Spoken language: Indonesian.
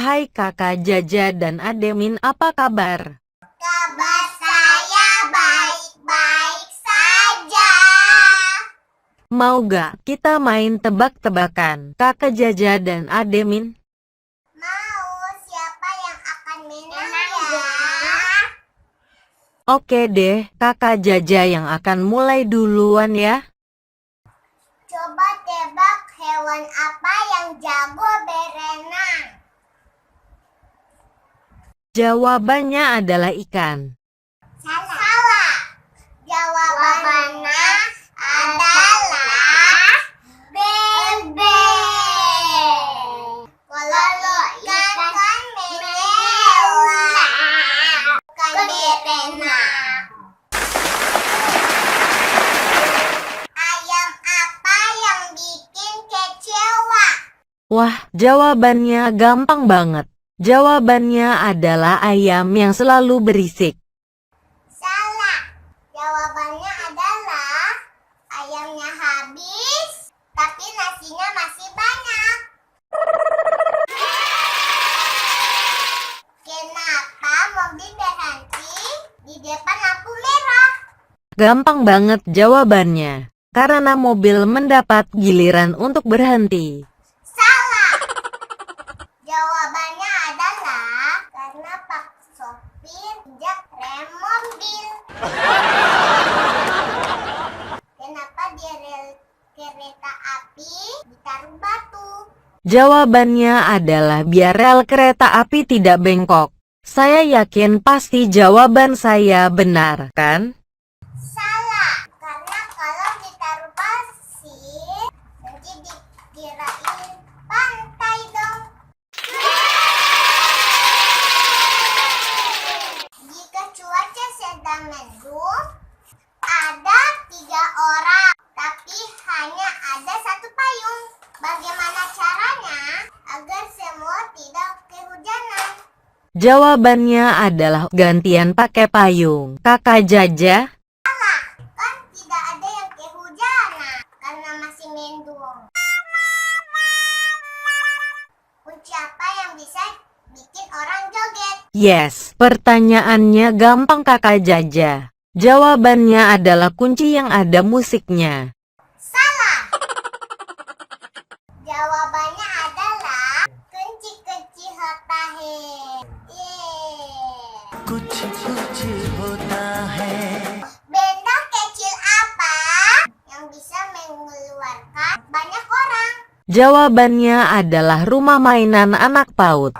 Hai kakak Jaja dan Ademin, apa kabar? Kabar saya baik-baik saja. Mau gak kita main tebak-tebakan, kakak Jaja dan Ademin? Mau, siapa yang akan menang ya? Oke deh, kakak Jaja yang akan mulai duluan ya. Coba tebak hewan apa yang jago berenang? Jawabannya adalah ikan. Salah. Jawabannya adalah bebek. Kalau ikan kan menyelam, bukan berenang. Ayam apa yang bikin kecewa? Wah, jawabannya gampang banget. Jawabannya adalah ayam yang selalu berisik. Salah. Jawabannya adalah ayamnya habis, tapi nasinya masih banyak. Kenapa mobil berhenti di depan lampu merah? Gampang banget jawabannya. Karena mobil mendapat giliran untuk berhenti. Salah. Jawabannya adalah karena Pak sopir injak rem mobil. Kenapa di rel kereta api ditaruh batu? Jawabannya adalah biar rel kereta api tidak bengkok. Saya yakin pasti jawaban saya benar, kan? Salah. Karena kalau ditaruh pasir, nanti dikirain pantai dong. Jika cuaca sedang mendung, ada 3 orang, tapi hanya ada 1 payung. Bagaimana caranya agar semua tidak kehujanan? Jawabannya adalah gantian pakai payung. Kakak Jaja, Kan tidak ada yang kehujanan karena masih mendung. Kunci apa yang bisa bikin orang joget? yes, pertanyaannya gampang kakak Jaja. Jawabannya adalah kunci yang ada musiknya. Salah. Jawabannya adalah kunci-kunci hota hai. कुछ कुछ होता है Benda kecil apa yang bisa mengeluarkan banyak orang? Jawabannya adalah rumah mainan anak PAUD.